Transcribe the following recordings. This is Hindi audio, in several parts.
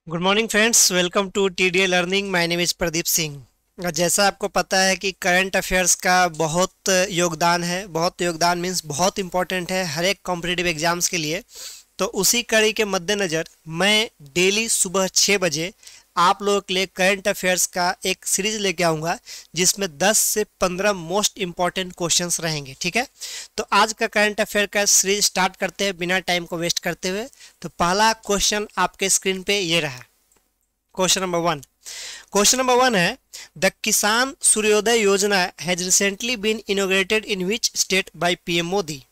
Good morning friends, welcome to TDA learning. My name is Pradeep Singh. जैसा आपको पता है कि करंट अफेयर्स का बहुत योगदान है। बहुत योगदान मीन्स बहुत इंपॉर्टेंट है हर एक कॉम्पिटिटिव एग्जाम्स के लिए। तो उसी कड़ी के मद्देनज़र मैं डेली सुबह 6 बजे आप लोगों के लिए करंट अफेयर्स का एक सीरीज लेके आऊँगा जिसमें 10 से 15 मोस्ट इंपॉर्टेंट क्वेश्चंस रहेंगे। ठीक है, तो आज का करंट अफेयर का सीरीज स्टार्ट करते हैं बिना टाइम को वेस्ट करते हुए। तो पहला क्वेश्चन आपके स्क्रीन पे ये रहा। क्वेश्चन नंबर 1 है, the Kisan Suryoday Yojana has recently been inaugurated in which state by PM Modi.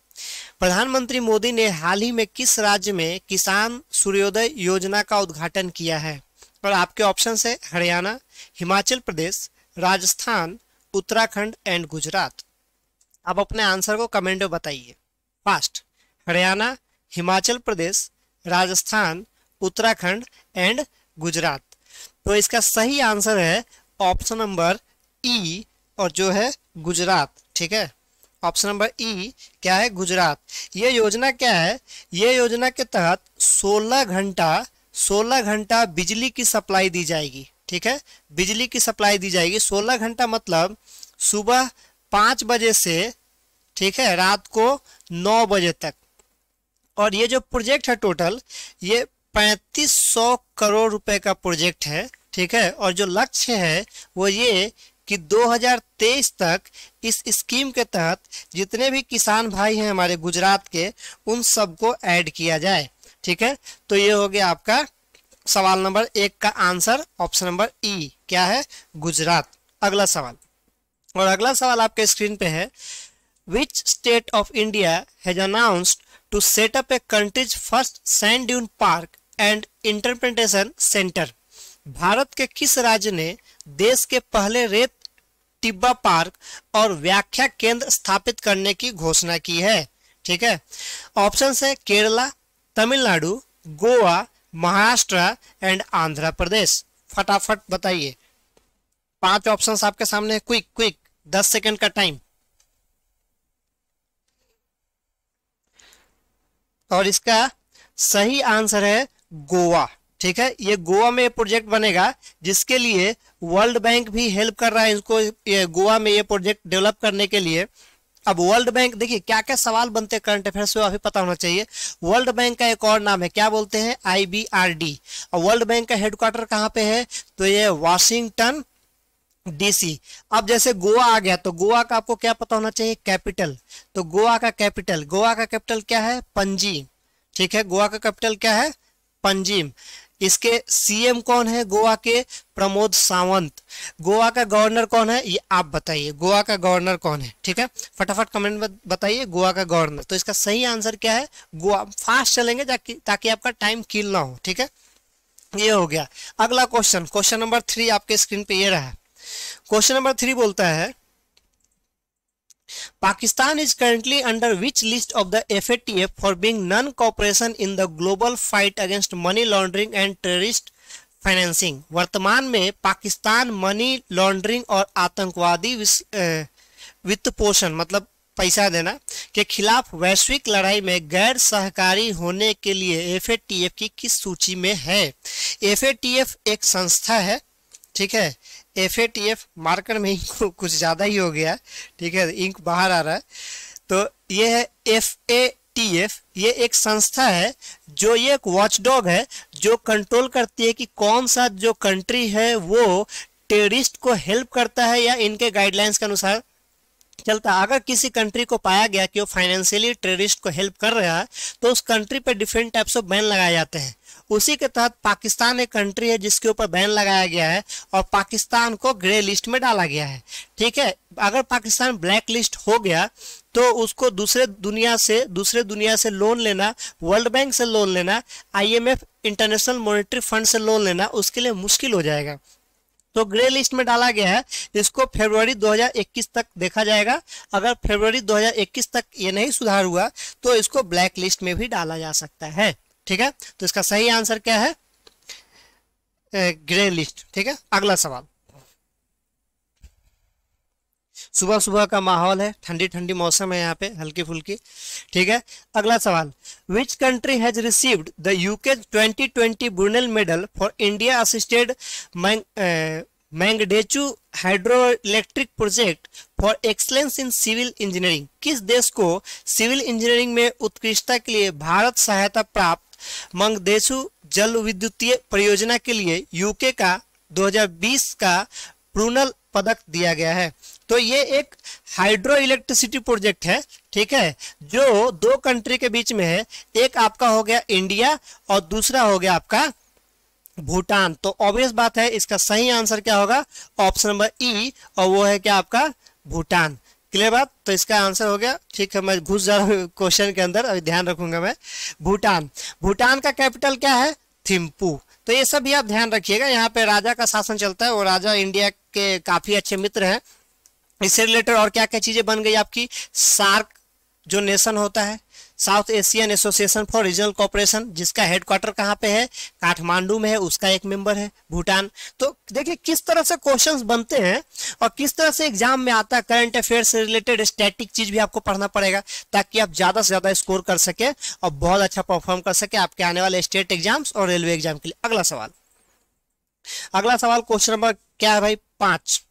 प्रधानमंत्री मोदी ने हाल ही में किस राज्य में किसान सूर्योदय योजना का उद्घाटन किया है? और आपके ऑप्शन है हरियाणा, हिमाचल प्रदेश, राजस्थान, उत्तराखंड एंड गुजरात। आप अपने आंसर को कमेंट में बताइए फास्ट। हरियाणा, हिमाचल प्रदेश, राजस्थान, उत्तराखंड एंड गुजरात। तो इसका सही आंसर है ऑप्शन नंबर ई, और जो है गुजरात। ठीक है, ऑप्शन नंबर ई क्या है? गुजरात। ये योजना क्या है? ये योजना के तहत 16 घंटा बिजली की सप्लाई दी जाएगी। ठीक है, बिजली की सप्लाई दी जाएगी 16 घंटा, मतलब सुबह 5 बजे से, ठीक है, रात को 9 बजे तक। और ये जो प्रोजेक्ट है टोटल, ये 3500 करोड़ रुपए का प्रोजेक्ट है। ठीक है, और जो लक्ष्य है वो ये कि 2023 तक इस स्कीम के तहत जितने भी किसान भाई हैं हमारे गुजरात के, उन सबको ऐड किया जाए। ठीक है, तो ये हो गया आपका सवाल नंबर 1 का आंसर, ऑप्शन नंबर ई क्या है? गुजरात। अगला सवाल, और अगला सवाल आपके स्क्रीन पे है, which state of India has announced to set up a country's first sand dune park and interpretation centre. Bharat के किस राज्य ने देश के पहले रेत टिब्बा पार्क और व्याख्या केंद्र स्थापित करने की घोषणा की है? ठीक है, ऑप्शन है केरला, तमिलनाडु, गोवा, महाराष्ट्र एंड आंध्र प्रदेश। फटाफट बताइए, 5 ऑप्शंस आपके सामने। क्विक क्विक, 10 सेकंड का टाइम। और इसका सही आंसर है गोवा। ठीक है, ये गोवा में प्रोजेक्ट बनेगा जिसके लिए वर्ल्ड बैंक भी हेल्प कर रहा है इसको, ये गोवा में ये प्रोजेक्ट डेवलप करने के लिए। अब वर्ल्ड बैंक, देखिए क्या क्या सवाल बनते हैं करंट अफेयर्स में, अभी पता होना चाहिए। वर्ल्ड बैंक का एक और नाम है, क्या बोलते हैं? IBRD। और वर्ल्ड बैंक का हेडक्वार्टर कहाँ पे है? तो ये वाशिंगटन DC। अब जैसे गोवा आ गया तो गोवा का आपको क्या पता होना चाहिए? कैपिटल। तो गोवा का कैपिटल क्या है? पणजी। ठीक है, गोवा का कैपिटल क्या है? पंजिम। इसके CM कौन है गोवा के? प्रमोद सावंत। गोवा का गवर्नर कौन है? ये आप बताइए, गोवा का गवर्नर कौन है? ठीक है, फटाफट कमेंट में बताइए गोवा का गवर्नर। तो इसका सही आंसर क्या है? गोवा। फास्ट चलेंगे ताकि आपका टाइम किल ना हो। ठीक है, ये हो गया। अगला क्वेश्चन नंबर 3 आपके स्क्रीन पे ये रहा। क्वेश्चन नंबर 3 बोलता है, Pakistan is currently under which list of the FATF for being non-cooperation in the global fight against money laundering and terrorist financing? वर्तमान में पाकिस्तान मनी लॉन्ड्रिंग और आतंकवादी वित्त पोषण, मतलब पैसा देना, के खिलाफ वैश्विक लड़ाई में गैर सहकारी होने के लिए FATF की किस सूची में है? FATF एक संस्था है। ठीक है, FATF, मार्कर में इंक कुछ ज़्यादा ही हो गया। ठीक है, इंक बाहर आ रहा है। तो ये है FATF, ये एक संस्था है जो, ये एक वॉचडॉग है जो कंट्रोल करती है कि कौन सा जो कंट्री है वो टेररिस्ट को हेल्प करता है या इनके गाइडलाइंस के अनुसार चलता है। अगर किसी कंट्री को पाया गया कि वो फाइनेंशियली टेररिस्ट को हेल्प कर रहा है तो उस कंट्री पे डिफरेंट टाइप्स ऑफ बैन लगाए जाते हैं। उसी के तहत पाकिस्तान एक कंट्री है जिसके ऊपर बैन लगाया गया है और पाकिस्तान को ग्रे लिस्ट में डाला गया है। ठीक है, अगर पाकिस्तान ब्लैक लिस्ट हो गया तो उसको दूसरे दुनिया से लोन लेना, वर्ल्ड बैंक से लोन लेना, IMF इंटरनेशनल मॉनेटरी फंड से लोन लेना उसके लिए मुश्किल हो जाएगा। तो ग्रे लिस्ट में डाला गया है। इसको फरवरी 2021 तक देखा जाएगा। अगर फरवरी 2021 तक ये नहीं सुधार हुआ तो इसको ब्लैक लिस्ट में भी डाला जा सकता है। ठीक है, तो इसका सही आंसर क्या है? Grey list. ठीक है, अगला सवाल, सुबह सुबह का माहौल है, ठंडी ठंडी मौसम है यहाँ पे, हल्की फुल्की। ठीक है, अगला सवाल, which country has received the UK 2020 Brunel medal for India assisted Mangdechhu hydro electric project for excellence in civil engineering? किस देश को सिविल इंजीनियरिंग में उत्कृष्टता के लिए भारत सहायता प्राप्त मंगदेचू जल विद्युतीय परियोजना के लिए यूके का 2020 का ब्रुनेल पदक दिया गया है? तो ये एक हाइड्रो इलेक्ट्रिसिटी प्रोजेक्ट है, ठीक है, जो दो कंट्री के बीच में है। एक आपका हो गया इंडिया और दूसरा हो गया आपका भूटान। तो ऑब्वियस बात है, इसका सही आंसर क्या होगा? ऑप्शन नंबर ई, और वो है क्या आपका भूटान। क्लियर बात? तो इसका आंसर हो गया। ठीक है, मैं घुस जा रहा हूँ क्वेश्चन के अंदर, अभी ध्यान रखूंगा मैं। भूटान, भूटान का कैपिटल क्या है? थिम्पू। तो ये सब भी आप ध्यान रखिएगा, यहाँ पे राजा का शासन चलता है और राजा इंडिया के काफी अच्छे मित्र हैं। इससे रिलेटेड और क्या क्या चीजें बन गई आपकी? सार्क जो नेशन होता है, south Asian association for regional cooperation, जिसका हेडक्वार्टर कहाँ पे है? काठमांडू में है, उसका एक मेंबर है भूटान। तो देखिए किस तरह से क्वेश्चंस बनते हैं और किस तरह से एग्जाम में आता है। करंट अफेयर से रिलेटेड स्टैटिक चीज भी आपको पढ़ना पड़ेगा ताकि आप ज्यादा से ज्यादा स्कोर कर सके और बहुत अच्छा परफॉर्म कर सके आपके आने वाले स्टेट एग्जाम्स और रेलवे एग्जाम के लिए। अगला सवाल, अगला सवाल क्वेश्चन नंबर क्या है भाई? 5।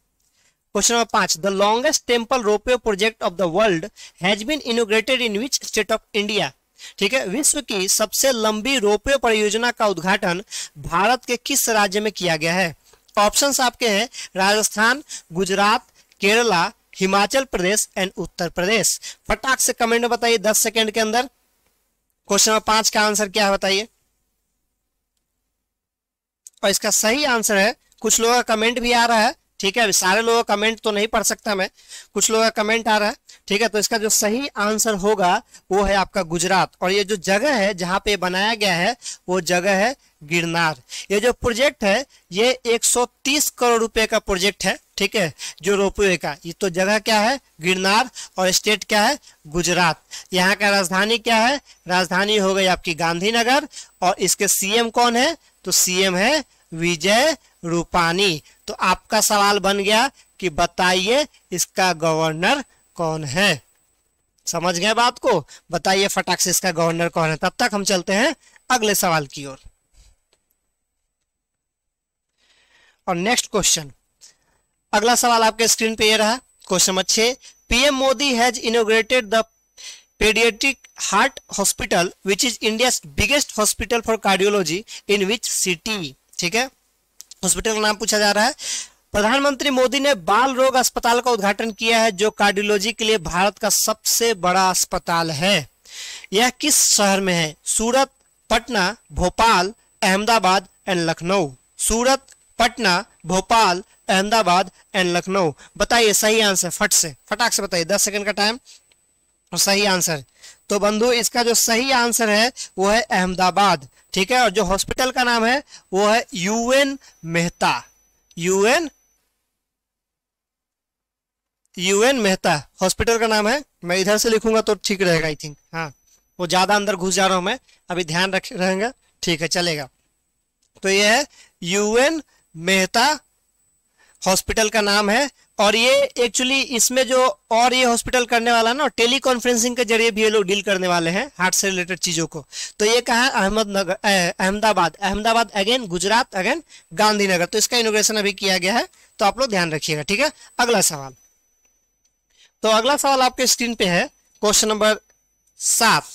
Question number 5, the longest temple ropeway project of the world has been inaugurated in which state of India? ठीक है, विश्व की सबसे लंबी रोपवे परियोजना का उद्घाटन भारत के किस राज्य में किया गया है? ऑप्शंस आपके हैं राजस्थान, गुजरात, केरला, हिमाचल प्रदेश एंड उत्तर प्रदेश। फटाक से कमेंट में बताइए 10 सेकेंड के अंदर। क्वेश्चन नंबर 5 का आंसर क्या है बताइए। और इसका सही आंसर है, कुछ लोगों का कमेंट भी आ रहा है, ठीक है, अभी सारे लोगों का कमेंट तो नहीं पढ़ सकता मैं, कुछ लोगों का कमेंट आ रहा है, ठीक है। तो इसका जो सही आंसर होगा वो है आपका गुजरात। और ये जो जगह है जहां पे बनाया गया है वो जगह है गिरनार। ये जो प्रोजेक्ट है ये 130 करोड़ रुपए का प्रोजेक्ट है, ठीक है, जो रोपवे का। ये तो जगह क्या है? गिरनार। और स्टेट क्या है? गुजरात। यहाँ का राजधानी क्या है? राजधानी हो गई आपकी गांधीनगर। और इसके सीएम कौन है? तो सीएम है विजय रूपानी। तो आपका सवाल बन गया कि बताइए इसका गवर्नर कौन है। समझ गए बात को? बताइए फटाक से इसका गवर्नर कौन है। तब तक हम चलते हैं अगले सवाल की ओर। और नेक्स्ट क्वेश्चन, अगला सवाल आपके स्क्रीन पे ये रहा, question number 6, PM Modi has inaugurated the paediatric heart hospital which is India's biggest hospital for cardiology in which city? ठीक है, हॉस्पिटल का नाम पूछा जा रहा है। प्रधानमंत्री मोदी ने बाल रोग अस्पताल का उद्घाटन किया है जो कार्डियोलॉजी के लिए भारत का सबसे बड़ा अस्पताल है। यह किस शहर में है? सूरत, पटना, भोपाल, अहमदाबाद एंड लखनऊ। सूरत, पटना, भोपाल, अहमदाबाद एंड लखनऊ। बताइए सही आंसर, फटाक से बताइए, 10 सेकंड का टाइम। और सही आंसर, तो बंधु इसका जो सही आंसर है वो है अहमदाबाद, ठीक है। और जो हॉस्पिटल का नाम है वो है UN Mehta. UN Mehta hospital का नाम है। मैं इधर से लिखूंगा तो ठीक रहेगा आई थिंक। हाँ, वो ज्यादा अंदर घुस जा रहा हूं मैं, अभी ध्यान रख रहेगा, ठीक है, चलेगा। तो ये है यूएन मेहता हॉस्पिटल का नाम है। और ये एक्चुअली इसमें जो और ये हॉस्पिटल करने वाला ना, टेलीकॉन्फ्रेंसिंग के जरिए भी ये लोग डील करने वाले हैं हार्ट से रिलेटेड चीजों को। तो ये कहा है अहमदाबाद अगेन, गुजरात अगेन, गांधीनगर। तो इसका इनॉग्रेशन अभी किया गया है, तो आप लोग ध्यान रखिएगा, ठीक है। अगला सवाल, तो अगला सवाल आपके स्क्रीन पे है, question number 7,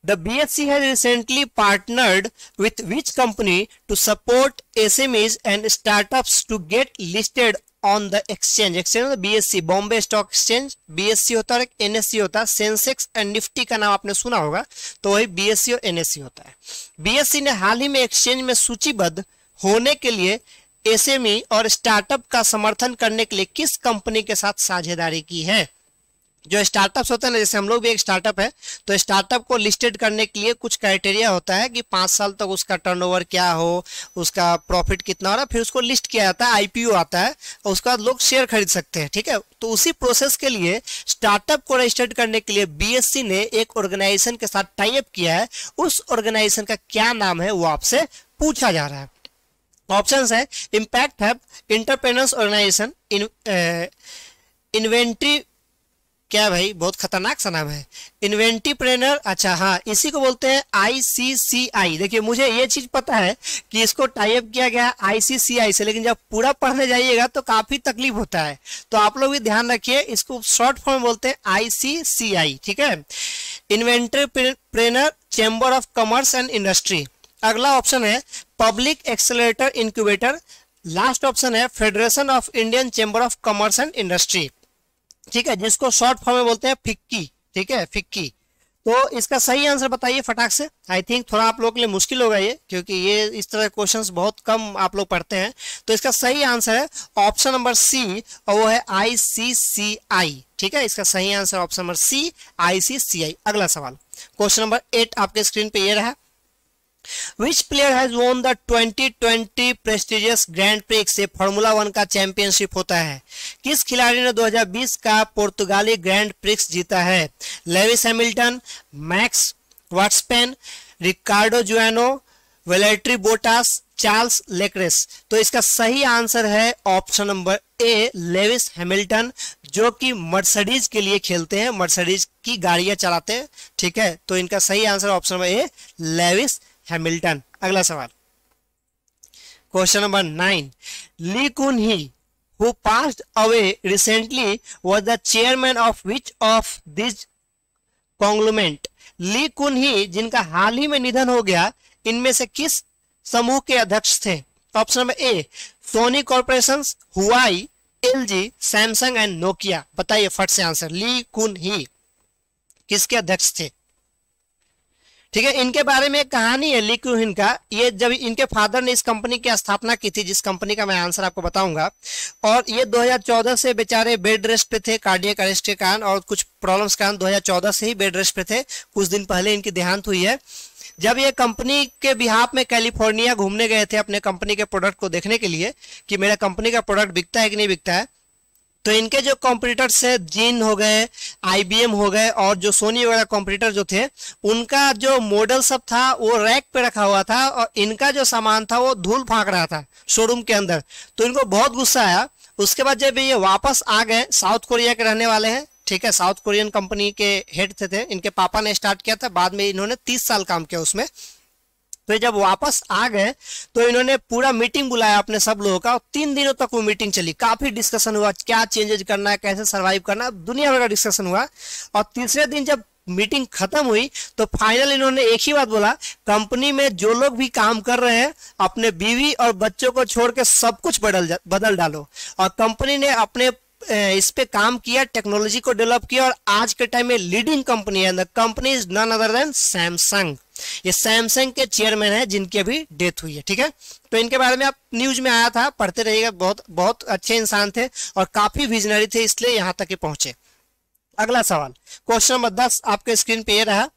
The BSc has recently partnered with which company to support SMEs and startups to get listed on the exchange? exchange BSc, Bombay stock exchange, BSc होता है, एक NSE होता है, सेंसेक्स एंड निफ्टी का नाम आपने सुना होगा, तो वही BSc और NSE होता है। BSc ने हाल ही में एक्सचेंज में सूचीबद्ध होने के लिए SME और स्टार्टअप का समर्थन करने के लिए किस कंपनी के साथ साझेदारी की है? जो स्टार्टअप्स होते हैं ना, जैसे हम लोग भी एक स्टार्टअप है, तो स्टार्टअप को लिस्टेड करने के लिए कुछ क्राइटेरिया होता है कि 5 साल तक उसका टर्नओवर क्या हो, उसका प्रॉफिट कितना हो रहा है, फिर उसको लिस्ट किया जाता है, आईपीओ आता है, और उसके बाद लोग शेयर खरीद सकते हैं, ठीक है। तो उसी प्रोसेस के लिए स्टार्टअप को रजिस्टर्ड करने के लिए बीएससी ने एक ऑर्गेनाइजेशन के साथ टाई अप किया है। उस ऑर्गेनाइजेशन का क्या नाम है वो आपसे पूछा जा रहा है। ऑप्शंस है impact hub, entrepreneurs organization, inventory, क्या भाई बहुत खतरनाक सा नाम है, इन्वेंटिप्रेनर, अच्छा हाँ इसी को बोलते हैं ICCI। देखिए मुझे ये चीज पता है कि इसको टाई अप किया गया ICCI से, लेकिन जब पूरा पढ़ने जाइएगा तो काफी तकलीफ होता है, तो आप लोग भी ध्यान रखिए, इसको शॉर्ट फॉर्म बोलते हैं ICCI, ठीक है। Inventipreneur chamber of commerce and industry. अगला ऑप्शन है public accelerator incubator. Last option है federation of Indian chamber of commerce and industry, ठीक है, जिसको शॉर्ट फॉर्म में बोलते हैं फिक्की, ठीक है, फिक्की। तो इसका सही आंसर बताइए फटाक से। आई थिंक थोड़ा आप लोगों के लिए मुश्किल होगा ये, क्योंकि ये इस तरह के क्वेश्चंस बहुत कम आप लोग पढ़ते हैं। तो इसका सही आंसर है ऑप्शन नंबर सी, और वो है ICCI, ठीक है। इसका सही answer option number C, ICCI। अगला सवाल, क्वेश्चन नंबर 8 आपके स्क्रीन पे ये रहा। Which player has won the 2020 prestigious Grand Prix? ये फॉर्मूला 1 का चैंपियनशिप होता है। किस खिलाड़ी ने 2020 का पुर्तगाली ग्रैंड प्रिक्स जीता है? लेविस हैमिल्टन, मैक्स वर्स्टैपेन, रिकार्डो जुआनो, वैलेटरी बोटास, चार्ल्स लेक्रेस। तो इसका सही आंसर है ऑप्शन नंबर ए, लेविस हैमिल्टन, जो कि मर्सिडीज के लिए खेलते हैं, मर्सिडीज की गाड़ियां चलाते हैं, ठीक है। तो इनका सही आंसर ऑप्शन नंबर ए, लेविस हैमिल्टन। अगला सवाल, क्वेश्चन नंबर 9। ली कुन ही who passed away recently was the chairman of which of these conglomerate? ली कुन ही जिनका हाल ही में निधन हो गया, इनमें से किस समूह के अध्यक्ष थे? Option number A, Sony corporation, Huawei, LG, Samsung and Nokia. बताइए फट से आंसर, ली कुन ही किसके अध्यक्ष थे? ठीक है, इनके बारे में एक कहानी है ली कुन ही का। ये जब इनके फादर ने इस कंपनी की स्थापना की थी, जिस कंपनी का मैं आंसर आपको बताऊंगा, और ये 2014 से बेचारे बेड रेस्ट पे थे कार्डियक अरेस्ट के कारण, और कुछ प्रॉब्लम्स के कारण 2014 से ही बेड रेस्ट पे थे। कुछ दिन पहले इनकी देहांत हुई है। जब ये कंपनी के बिहाफ में कैलिफोर्निया घूमने गए थे अपने कंपनी के प्रोडक्ट को देखने के लिए कि मेरा कंपनी का प्रोडक्ट बिकता है कि नहीं बिकता है, तो इनके जो कॉम्पिटिटर्स है, जीन हो गए, IBM हो गए, और जो सोनी वगैरह कॉम्पिटिटर जो थे, उनका जो मॉडल सब था वो रैक पे रखा हुआ था, और इनका जो सामान था वो धूल फाँक रहा था शोरूम के अंदर। तो इनको बहुत गुस्सा आया। उसके बाद जब ये वापस आ गए, साउथ कोरिया के रहने वाले हैं, ठीक है, साउथ कोरियन कंपनी के हेड थे, इनके पापा ने स्टार्ट किया था, बाद में इन्होंने 30 साल काम किया उसमें। तो जब वापस आ गए तो इन्होंने पूरा मीटिंग बुलाया अपने सब लोगों का, और 3 दिनों तक वो मीटिंग चली। काफी डिस्कशन हुआ, क्या चेंजेस करना है, कैसे सरवाइव करना है, दुनिया भर का डिस्कशन हुआ। और तीसरे दिन जब मीटिंग खत्म हुई तो फाइनल इन्होंने एक ही बात बोला, कंपनी में जो लोग भी काम कर रहे हैं, अपने बीवी और बच्चों को छोड़ के सब कुछ बदल डालो। और कंपनी ने अपने इस पे काम किया, टेक्नोलॉजी को डेवलप किया, और आज के टाइम में लीडिंग कंपनी है। The company is none other than Samsung. ये सैमसंग के चेयरमैन है जिनकी अभी डेथ हुई है, ठीक है। तो इनके बारे में आप न्यूज में आया था, पढ़ते रहिएगा। बहुत बहुत अच्छे इंसान थे और काफी विजनरी थे, इसलिए यहां तक पहुंचे। अगला सवाल, क्वेश्चन नंबर 10 आपके स्क्रीन पे ये रहा।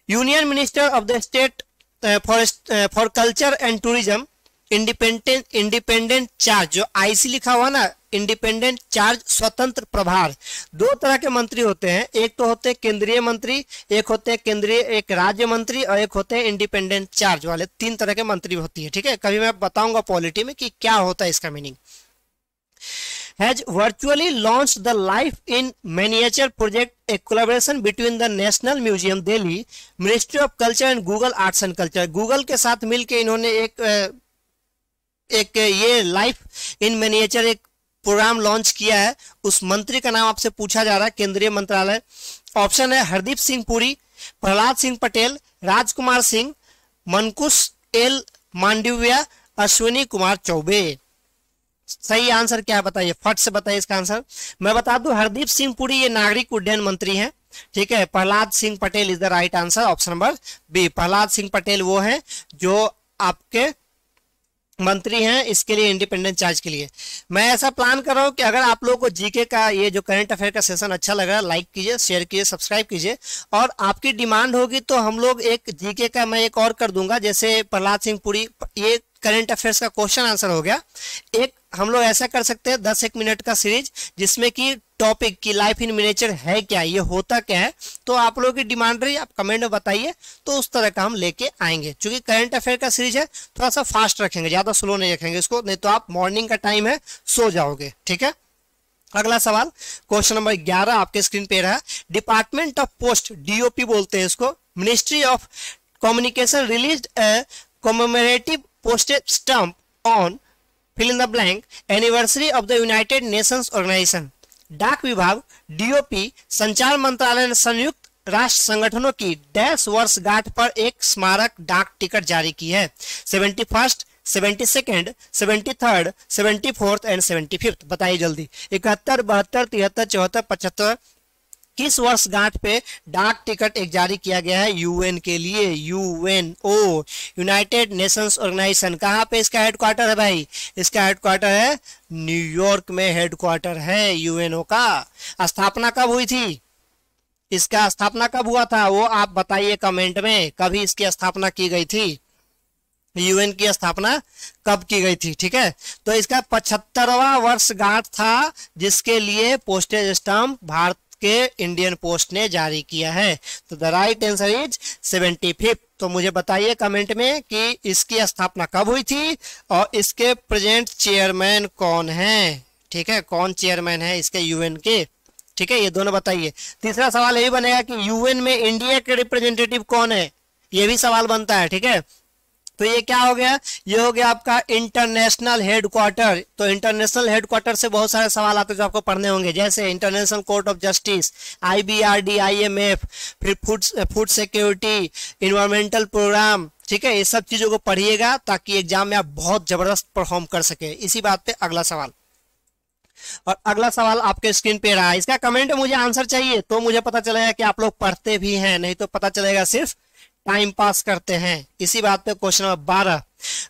Union minister of the state for culture and tourism independent charge, जो IC लिखा हुआ ना, इंडिपेंडेंट चार्ज, स्वतंत्र प्रभार। 2 तरह के मंत्री होते हैं, एक तो होते हैं केंद्रीय मंत्री, एक होते हैं केंद्रीय, एक राज्य मंत्री, और एक होते हैं इंडिपेंडेंट चार्ज वाले। 3 तरह के मंत्री होती है, ठीक है। कभी मैं बताऊंगा पॉलिटी में कि क्या होता है इसका meaning. has virtually launched the Life in Miniature project, a collaboration between the National Museum Delhi, Ministry of Culture and Google Arts and Culture। Google के साथ मिलके इन्होंने एक ये लाइफ इन मिनिएचर एक प्रोग्राम लॉन्च किया है। उस मंत्री का नाम आपसे पूछा जा रहा है, केंद्रीय मंत्रालय। ऑप्शन है हरदीप सिंह पुरी, प्रहलाद सिंह पटेल, राजकुमार सिंह, मनकुश एल मांडविया, अश्विनी कुमार चौबे। सही आंसर क्या है बताइए, फट से बताइए इसका आंसर। मैं बता दूं, हरदीप सिंह पुरी ये नागरिक उड्डयन मंत्री हैं, ठीक है। Prahlad Singh Patel is the right answer, option number B. Prahlad Singh Patel वो हैं जो आपके मंत्री हैं इसके लिए, इंडिपेंडेंट चार्ज के लिए। मैं ऐसा प्लान कर रहा हूं कि अगर आप लोगों को जीके का ये जो करंट अफेयर का सेशन अच्छा लग रहा है, लाइक कीजिए, शेयर कीजिए, सब्सक्राइब कीजिए, और आपकी डिमांड होगी तो हम लोग एक जीके का मैं एक और कर दूंगा। जैसे प्रहलाद सिंह पुरी, ये करंट अफेयर्स का क्वेश्चन आंसर हो गया। एक हम लोग ऐसा कर सकते हैं 10-1 मिनट का सीरीज, जिसमें कि टॉपिक की लाइफ इन मिनिएचर है क्या, ये होता क्या है, तो आप लोगों की डिमांड रही, आप कमेंट में बताइए, तो उस तरह का हम लेके आएंगे। क्योंकि करंट अफेयर का सीरीज है, थोड़ा सा फास्ट रखेंगे, ज्यादा स्लो नहीं रखेंगे इसको, नहीं तो आप मॉर्निंग का टाइम है सो जाओगे। ठीक है, अगला सवाल क्वेश्चन नंबर 11 आपके स्क्रीन पे रहा। डिपार्टमेंट ऑफ पोस्ट, डीओपी बोलते हैं इसको, ministry of communication released a commemorative postage stamp on fill in the blank anniversary of the United Nations organization. डाक विभाग डीओपी संचार मंत्रालय ने संयुक्त राष्ट्र संगठनों की डैश वर्षगांठ पर एक स्मारक डाक टिकट जारी की है। 71st, 72nd, 73rd, 74th and 75th। बताइए जल्दी, 71, 72, 73, 74, 75 किस वर्षगांठ पे डाक टिकट एक जारी किया गया है यूएन के लिए? UNO, United Nations organization. कहाँ पे इसका हेडक्वार्टर है भाई? इसका हेडक्वार्टर है न्यूयॉर्क में, हेडक्वार्टर है यूएनओ का। स्थापना कब हुई थी? इसका स्थापना कब हुआ था वो आप बताइए कमेंट में, कभी इसकी स्थापना की गई थी, यूएन की स्थापना कब की गई थी? ठीक है, तो इसका 75वां वर्षगांठ था जिसके लिए पोस्टेज स्टाम्प भारत के इंडियन पोस्ट ने जारी किया है। तो द राइट आंसर इज 75। तो मुझे बताइए कमेंट में कि इसकी स्थापना कब हुई थी और इसके प्रेजेंट चेयरमैन कौन है। ठीक है, कौन चेयरमैन है इसके यूएन के? ठीक है, ये दोनों बताइए। तीसरा सवाल यही बनेगा कि यूएन में इंडिया के रिप्रेजेंटेटिव कौन है, ये भी सवाल बनता है। ठीक है, तो ये क्या हो गया? ये हो गया आपका इंटरनेशनल हेडक्वार्टर। तो इंटरनेशनल हेडक्वार्टर से बहुत सारे सवाल आते हैं जो आपको पढ़ने होंगे, जैसे international court of justice, IBRD, IMF, फिर फूड सिक्योरिटी, इन्वायरमेंटल प्रोग्राम। ठीक है, ये सब चीजों को पढ़िएगा ताकि एग्जाम में आप बहुत जबरदस्त परफॉर्म कर सके। इसी बात पे अगला सवाल, और अगला सवाल आपके स्क्रीन पे रहा। इसका कमेंट मुझे आंसर चाहिए तो मुझे पता चलेगा कि आप लोग पढ़ते भी हैं, नहीं तो पता चलेगा सिर्फ टाइम पास करते हैं। इसी बात पे question number 12,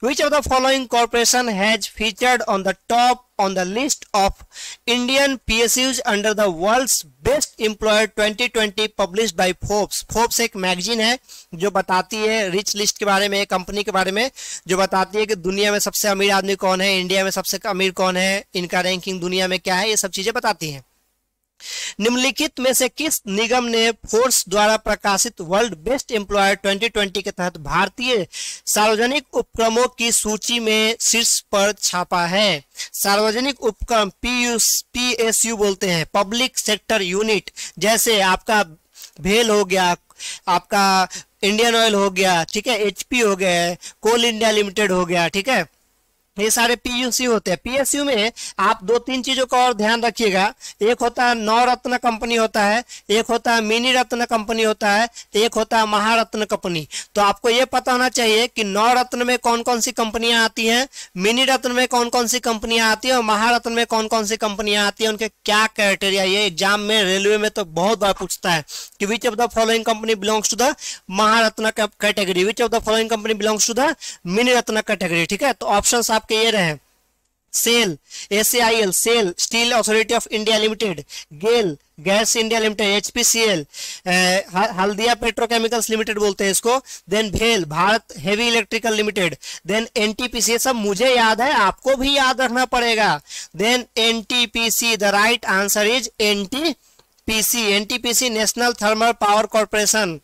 which of the following corporation has featured on the top on the list of Indian PSUs under the world's best employer 2020 published by Forbes. Forbes एक मैगजीन है जो बताती है रिच लिस्ट के बारे में, कंपनी के बारे में, जो बताती है कि दुनिया में सबसे अमीर आदमी कौन है, इंडिया में सबसे अमीर कौन है, इनका रैंकिंग दुनिया में क्या है, ये सब चीजें बताती हैं। निम्नलिखित में से किस निगम ने फोर्ब्स द्वारा प्रकाशित वर्ल्ड बेस्ट एम्प्लॉयर 2020 के तहत भारतीय सार्वजनिक उपक्रमों की सूची में शीर्ष पर छापा है? सार्वजनिक उपक्रम पीएसयू बोलते हैं, पब्लिक सेक्टर यूनिट, जैसे आपका भेल हो गया, आपका इंडियन ऑयल हो गया, ठीक है, एचपी हो गया, कोल इंडिया लिमिटेड हो गया। ठीक है, ये सारे पीयूसी होते हैं। पीएसयू में आप 2-3 चीजों का और ध्यान रखिएगा। एक होता है नवरत्न कंपनी होता है, एक होता है मिनी रत्न कंपनी होता है, एक होता है महारत्न कंपनी। तो आपको ये पता होना चाहिए कि नवरत्न में कौन कौन सी कंपनियां आती हैं, मिनी रत्न में कौन कौन सी कंपनियां आती है और महारत्न में कौन कौन सी कंपनियां आती है, उनके क्या क्राइटेरिया। ये एग्जाम में, रेलवे में तो बहुत बार पूछता है कि which of the following company belongs to the Maharatna category, which of the following company belongs to the mini ratna category. ठीक है, तो ऑप्शन आपके ये रहे, SAIL, SAIL, SAIL steel authority of India limited, GAIL gas India limited, HPCL, Haldia petrochemicals limited बोलते हैं इसको, देन भेल Bharat heavy electrical limited, then NTPC. ये सब मुझे याद है, आपको भी याद रखना पड़ेगा। Then NTPC, the right answer is NTPC, NTPC national thermal power corporation.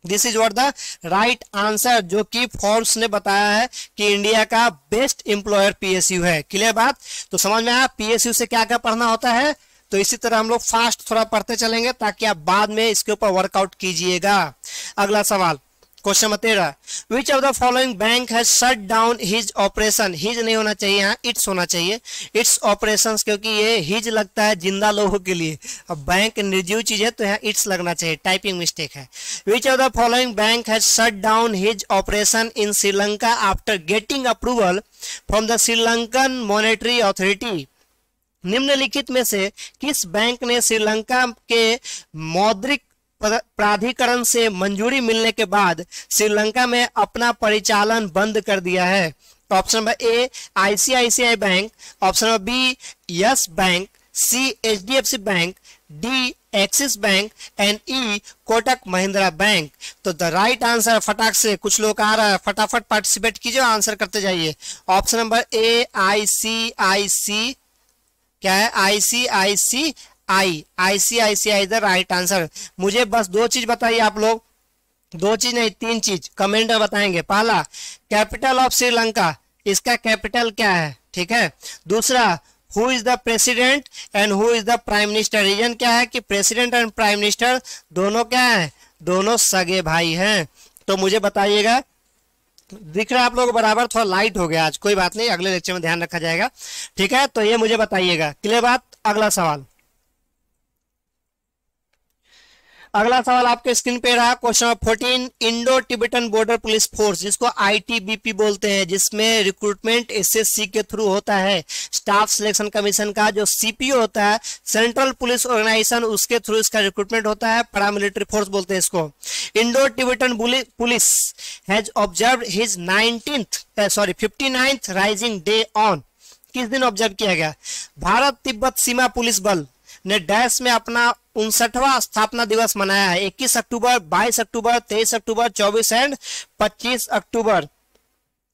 This is what the right answer, जो कि फोर्ब्स ने बताया है कि इंडिया का बेस्ट एम्प्लॉयर पीएसयू है। क्लियर बात? तो समझ में आया पीएसयू से क्या क्या पढ़ना होता है। तो इसी तरह हम लोग फास्ट थोड़ा पढ़ते चलेंगे ताकि आप बाद में इसके ऊपर वर्कआउट कीजिएगा। अगला सवाल question number 13, which of the following bank has shut down his operation. His नहीं होना चाहिए, यहाँ इट्स होना चाहिए, इट्स ऑपरेशंस, क्योंकि ये हिज लगता है जिंदा लोगों के लिए, अब बैंक निर्जीव चीज है तो यहाँ इट्स लगना चाहिए, टाइपिंग मिस्टेक है। विच of the following bank has shut down his operation in Sri Lanka after getting approval from the Sri Lankan monetary authority. निम्नलिखित में से किस बैंक ने श्रीलंका के मौद्रिक प्राधिकरण से मंजूरी मिलने के बाद श्रीलंका में अपना परिचालन बंद कर दिया है? Option number A ICICI bank, option number B Yes bank, C HDFC bank, D Axis bank and E Kotak Mahindra bank. तो द राइट आंसर, फटाक से कुछ लोग आ रहा है, फटाफट पार्टिसिपेट कीजिए, आंसर करते जाइए। ऑप्शन नंबर ए आईसीआईसी, क्या है? ICICI ICICI is the right answer. मुझे बस दो चीज बताइए आप लोग, दो चीज नहीं तीन चीज कमेंट में बताएंगे। पहला, कैपिटल ऑफ श्रीलंका, इसका कैपिटल क्या है, ठीक है। दूसरा, who is the president and who is the prime minister. Reason क्या है कि प्रेसिडेंट एंड प्राइम मिनिस्टर दोनों क्या है, दोनों सगे भाई हैं। तो मुझे बताइएगा, दिख रहा है आप लोग बराबर, थोड़ा लाइट हो गया आज, कोई बात नहीं, अगले लेक्चर में ध्यान रखा जाएगा, ठीक है। तो ये मुझे बताइएगा, क्लियर बात। अगला सवाल, अगला सवाल आपके स्क्रीन पे रहा, question number 14। Indo Tibetan border police force, जिसको ITBP बोलते हैं, जिसमें रिक्रूटमेंट SSC के थ्रू होता है, स्टाफ सिलेक्शन कमीशन का जो CPO होता है, सेंट्रल पुलिस ऑर्गेनाइजेशन, उसके थ्रू इसका रिक्रूटमेंट होता है, पैरामिलिट्री फोर्स बोलते हैं इसको। Indo Tibetan police has observe his 59th rising day on, किस दिन ऑब्जर्व किया गया। भारत तिब्बत सीमा पुलिस बल ने डैश में अपना 59वां स्थापना दिवस मनाया है। 21 अक्टूबर, 22 अक्टूबर, 23 अक्टूबर, 24 एंड 25 अक्टूबर।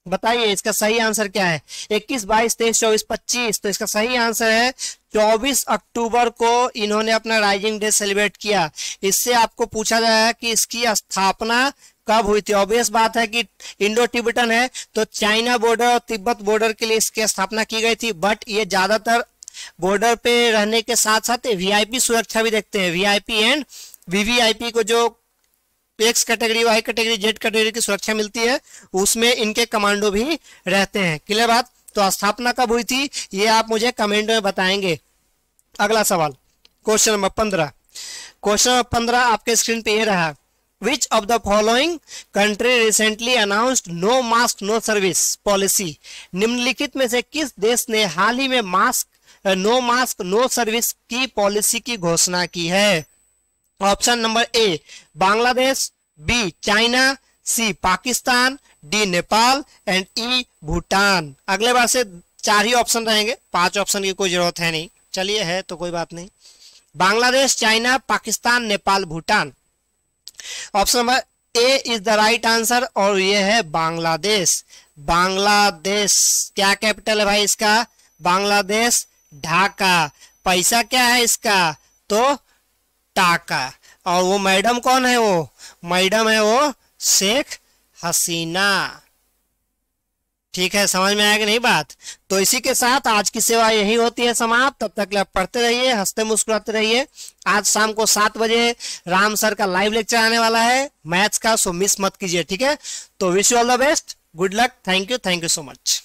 बताइए इसका सही आंसर क्या है। 21, 22, 23, 24, 25। तो इसका सही आंसर है 24 अक्टूबर को इन्होंने अपना राइजिंग डे सेलिब्रेट किया। इससे आपको पूछा जाएगा कि इसकी स्थापना कब हुई थी। ऑब्वियस बात है कि इंडो टिबेटन है तो चाइना बॉर्डर और तिब्बत बॉर्डर के लिए इसकी स्थापना की गई थी, बट ये ज्यादातर बॉर्डर पे रहने के साथ साथ VIP सुरक्षा भी देखते हैं। VIP एंड VVIP को जो X category, Y category, Z category की सुरक्षा मिलती है, उसमें इनके कमांडो भी रहते हैं। क्लियर बात। तो स्थापना कब हुई थी ये आप मुझे कमेंट में बताएंगे। अगला सवाल, क्वेश्चन नंबर 15। क्वेश्चन नंबर 15 आपके स्क्रीन पे ये रहा, Which of the following country recently announced no mask no service policy? निम्नलिखित में से किस देश ने हाल ही में नो मास्क नो सर्विस की पॉलिसी की घोषणा की है। Option number A Bangladesh, B China, C Pakistan, D Nepal and E Bhutan. अगले बार से 4 ही ऑप्शन रहेंगे, 5 ऑप्शन की कोई जरूरत है नहीं। चलिए है तो कोई बात नहीं। Bangladesh, China, Pakistan, Nepal, Bhutan. Option number A is the right answer और ये है बांग्लादेश। बांग्लादेश क्या कैपिटल है भाई इसका, बांग्लादेश ढाका। पैसा क्या है इसका, तो टाका। और वो मैडम कौन है, वो मैडम है वो शेख हसीना। ठीक है, समझ में आया कि नहीं बात। तो इसी के साथ आज की सेवा यही होती है समाप्त। तब तक पढ़ते रहिए, हंसते मुस्कुराते रहिए। आज शाम को 7 बजे राम सर का लाइव लेक्चर आने वाला है मैथ्स का, सो मिस मत कीजिए, ठीक है। तो wish you all the best, good luck, thank you so much.